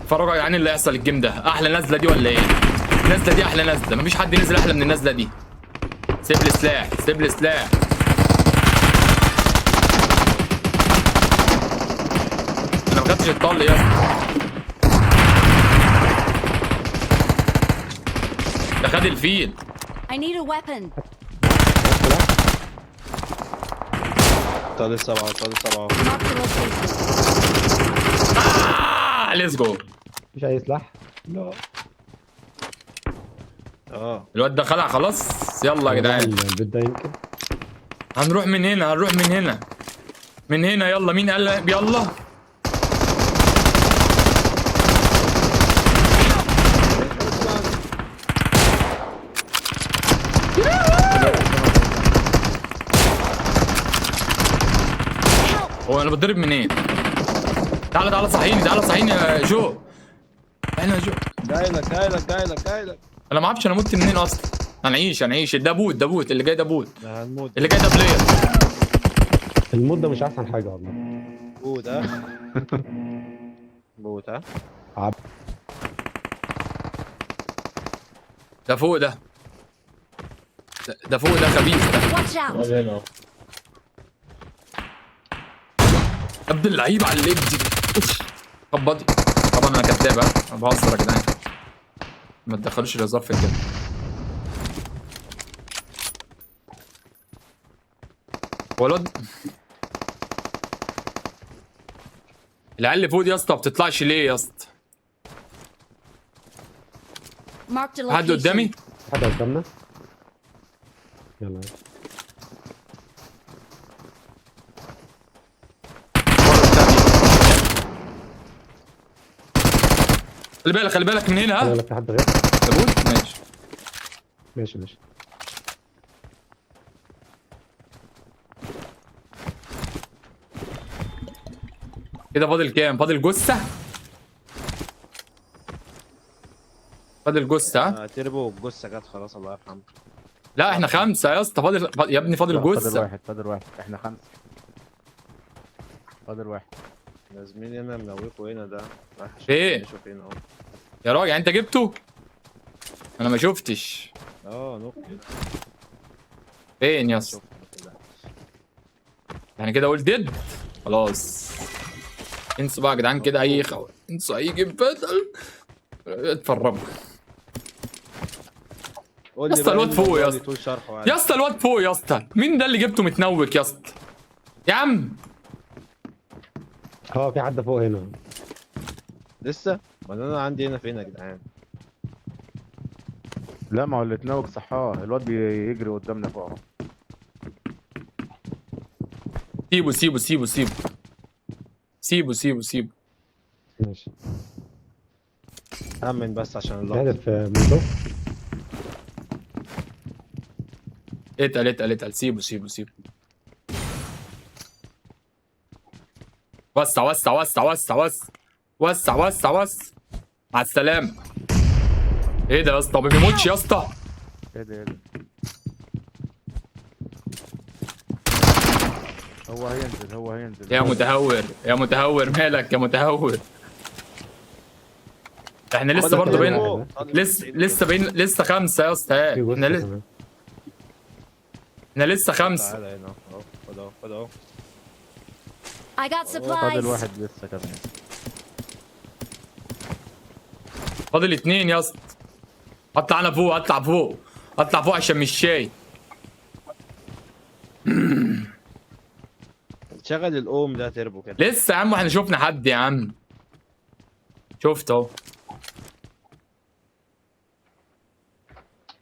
اتفرجوا يا جدعان اللي هيحصل الجيم ده. احلى نزله دي ولا ايه؟ النزله دي احلى نزله، مفيش حد نزل احلى من النزله دي. سيب لي سلاح، سيب لي سلاح. انا ما خدتش الطل يا اسطى. ده خد الفيل. I need a weapon. طالع 7 طالع 7. Mark the location. ليتس جو. مفيش اي سلاح؟ لا. الواد ده خلع خلاص. يلا يا جدعان البيت ده يمكن. هنروح من هنا، هنروح من هنا، من هنا. يلا مين قال يلا؟ هو انا بتضرب منين؟ تعالى تعالى صحيني، تعالى صحيني يا جو. انا جو جاي لك جاي لك جاي لك جاي لك. انا ما اعرفش انا مت منين اصلا. هنعيش هنعيش. ده بوت، ده بوت اللي جاي، ده بوت ده هنموت. اللي جاي، ده بلاير. المود ده مش احسن حاجه والله. بوت ها. بوت ها. عب. ده فوق ده. ده فوق ده خبيث ده. Watch out. هنا ابن اللعيب على الليد دي. اوف خبطي. طبعا انا كداب، انا بهزر يا جدعان. ما تدخلوش الهزار في كده. هو الواد العيال اللي فوق دي يا اسطى ما بتطلعش ليه يا اسطى؟ Mark the حد قدامي؟ location. حد قدامنا. يلا. خلي بالك خلي بالك من هنا. ها يلا في حد غير. تابوت ماشي. ماشي ماشي. كده فاضل كام؟ فاضل جثة؟ فاضل جثة. ها؟ تربو الجثه جت خلاص الله يرحمه. لا احنا خمسة يا اسطى. يا ابني فاضل فاضل جثة. واحد، فاضل واحد، احنا 5. فاضل واحد. يا زميلي انا منوكوا هنا ده. رايح ايه؟ اشوف هنا اهو. يا راجل يعني انت جبته؟ انا ما شفتش. نوك. فين يا اسطى؟ شفت كده. يعني كده اقول ديد خلاص. انسوا بقى يا جدعان كده اي انسوا اي جيم باتل. اتفرجوا قول يا لي اسطى بقى الواد فوق يا اسطى. طول شرحه يا اسطى الواد فوق يا اسطى. مين ده اللي جبته متنوك يا اسطى؟ يا عم في حد فوق هنا. لسه. ما انا عندي هنا فين يا جدعان؟ لا ما هو اللي اتناوك صحاه، الواد بيجري قدامنا فوق اهو. سيبه سيبه سيبه سيبه سيبه سيبه سيبه. ماشي. امن بس عشان اللقطه. هدف من فوق. اتقل اتقل اتقل. سيبه سيبه سيبه. وسع وسع وسع وسع وسع وسع وسع وسع. مع السلامة. ايه ده يا اسطى؟ ما بيموتش يا اسطى. ايه ده ايه ده؟ هو هينزل هو هينزل. يا متهور يا متهور مالك يا متهور؟ احنا لسه برضه بين لسه 5 يا اسطى. في جثة احنا لسه كمان. احنا لسه 5. تعالى هنا اهو. خد اهو خد اهو. I got فاضل supplies. واحد لسه كمان. فاضل 2 يا اسطى. اطلع انا فوق، اطلع فوق، اطلع فوق عشان مش شاي. شغل الأوم ده تربو كده. لسه يا عم احنا شفنا حد يا عم. شفت اهو.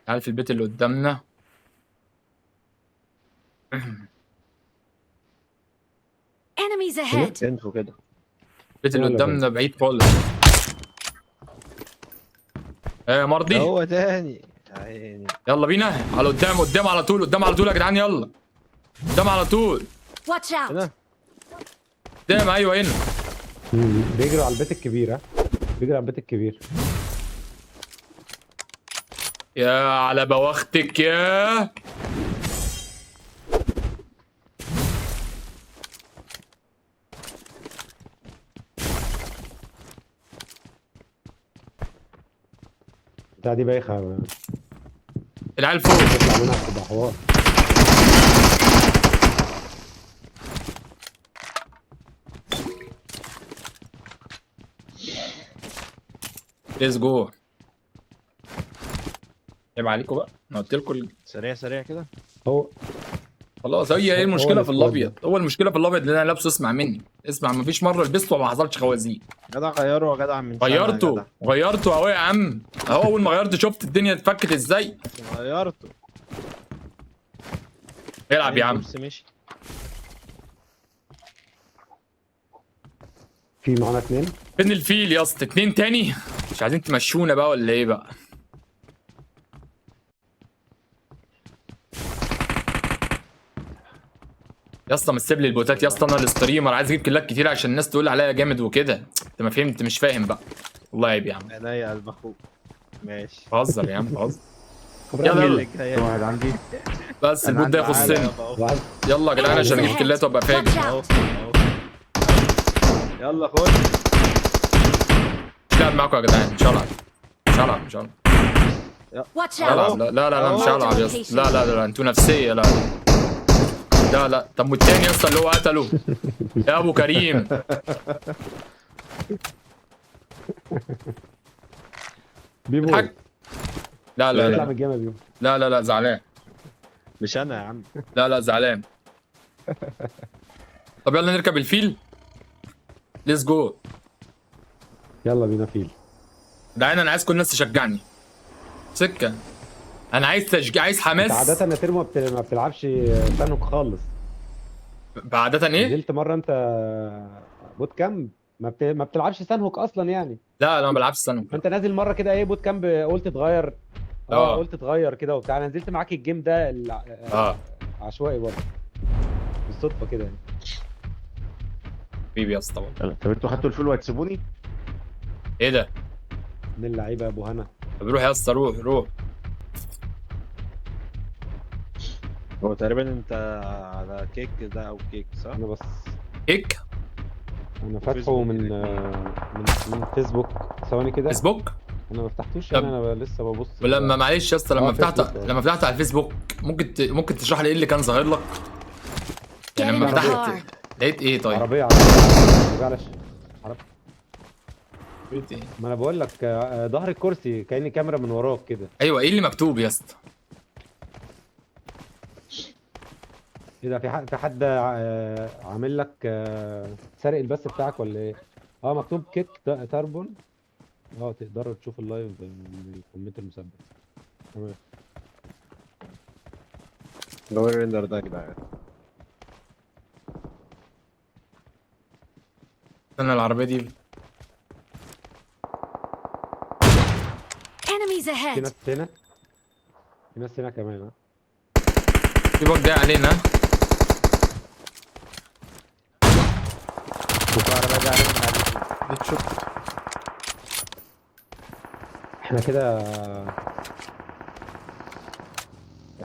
تعال في البيت اللي قدامنا. Enemies ahead. انفوا كده. البيت اللي قدامنا بعيد خالص. ايه يا مرضي؟ هو تاني. عيني. يلا بينا على قدام، قدام على طول، قدام على طول يا جدعان. يلا قدام على طول. Watch out. هنا. قدام ايوه هنا. بيجروا على البيت الكبير. بيجروا على البيت الكبير. يا على بواختك يا. بتاع دي بايخه، العيال فوق. تطلع منها بتبقى حوار. ليتس جو. عيب عليكم بقى، انا قلت لكم سريع سريع كده. هو خلاص. هي ايه هو المشكله في السكواد الابيض؟ ده. هو المشكله في الابيض اللي انا لابسه. اسمع مني، اسمع. مفيش مره لبسته وما حصلش خوازيق. جدع غيره يا جدع من سنة يا غيرته جدع. غيرته اهو يا عم. اهو اول ما غيرت شفت الدنيا اتفكت ازاي. غيرته. العب يا عم. الكرسي مشي. في معانا 2. فين الفيل يا اسطى؟ 2 تاني؟ مش عايزين تمشونا بقى ولا ايه بقى؟ يا اسطى ما تسيب لي البوتات يا اسطى. انا الستريمر عايز اجيب كيلات كتير عشان الناس تقول عليا جامد وكده. انت ما فهمت، مش فاهم بقى. والله عيب يا عم. عينيا قلب اخوك. ماشي. بهزر يا عم، بهزر. يلا يلا في واحد عندي. بس أنا البوت ده عندي يخصني. واحد. يلا يا جدعان عشان اجيب Enemies كيلات وابقى ahead. فاجر. Watch اهو out. اهو. يلا خش. مش هلعب معاكم يا جدعان. مش هلعب. مش هلعب. مش هلعب. Watch مش هلعب. out. لا لا لا، مش أهو. هلعب يا اسطى. لا لا لا، انتوا نفسيه. لا لا لا. طب والتاني يا اسطى اللي هو قتله يا ابو كريم. بيبو الحاج. لا لا اطلع لا من الجيم يا بيبو. لا لا لا، زعلان. مش انا يا عم. لا لا، زعلان. طب يلا نركب الفيل. ليتس جو. يلا بينا فيل. جدعان انا عايز كل الناس تشجعني. سكه. انا عايز تشجيع، عايز انت حماس. عادة يا ترمو ما بتلعبش سانوك خالص. عادة ايه؟ نزلت مرة انت بوت كامب، ما بتلعبش سانهوك اصلا يعني. لا لا، ما بلعبش سنة. فانت نازل مرة كده ايه بوت كامب، قلت تغير. اه. قلت تغير كده وبتاع. انا نزلت معاك الجيم ده اه. عشوائي برضه، بالصدفة كده يعني. حبيبي يا اسطى والله. يلا. طب انتوا خدتوا الفيل وهتسيبوني؟ ايه ده؟ من اللعيبة يا ابو هنا. طب روح يا اسطى، روح روح. هو تقريبا انت على كيك ده او كيك صح؟ انا بس كيك. انا فاتحه فيسبوك من كده. من فيسبوك. ثواني كده. فيسبوك. انا ما فتحتوش طب يعني، انا لسه ببص ولما كده. معلش يا اسطى، لما فتحت فيسبوك. لما فتحت على الفيسبوك ممكن تشرح لي ايه اللي كان ظاهر لك؟ Get يعني in لما the فتحت car. لقيت ايه طيب؟ عربية عربية على لقيت ايه؟ ما انا بقول لك ظهر الكرسي كأني كاميرا من وراك كده. ايوه، ايه اللي مكتوب يا اسطى؟ ايه ده؟ في حد عامل لك سارق البث بتاعك ولا ايه؟ مكتوب كيك تربون. تقدر تشوف اللايف من الكومنت المثبت. تمام. هو الريندر ده يا جدعان. استنى العربيه دي. Enemies في ahead. ناس هنا، في ناس هنا كمان في بوك جاي علينا. الكهرباء دي علينا من عليكم. دي تشوت. احنا كده.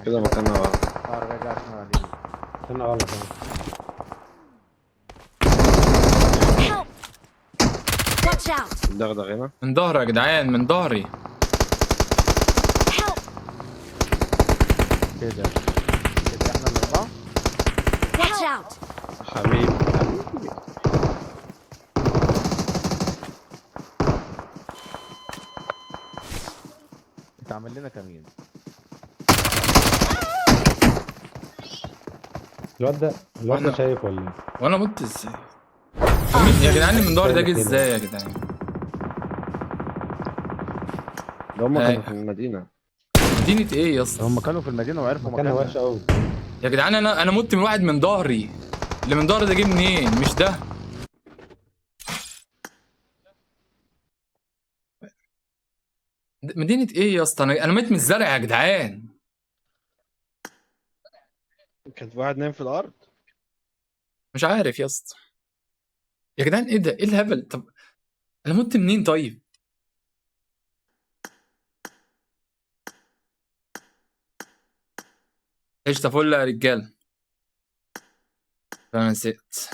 كده مكاننا غلط. الكهرباء دي عشان علينا. استنى غلط Help. Watch out. الدغدغ هنا. من ظهري يا جدعان، من ظهري. Help. كده كده احنا الاربعه. Watch out. حبيبي حبيبي. انت عامل لنا كمين. الواد ده شايف ولا ايه؟ وانا مت ازاي؟ يا جدعان اللي من ظهري ده جه ازاي يا جدعان؟ ده هم أيوة. كانوا في المدينة. مدينة ايه يا اسطى؟ هم كانوا في المدينه وعرفوا مكانها مكانها. وحش قوي. يا جدعان انا مت من واحد من ظهري. اللي من ظهري ده جه منين؟ مش ده. مدينة ايه يا اسطى؟ انا ميت من الزرع يا جدعان. كان في واحد نايم في الأرض. مش عارف يا اسطى. يا جدعان ايه ده؟ ايه الهبل؟ طب انا مت منين طيب؟ ايش فل يا رجاله. انا نسيت.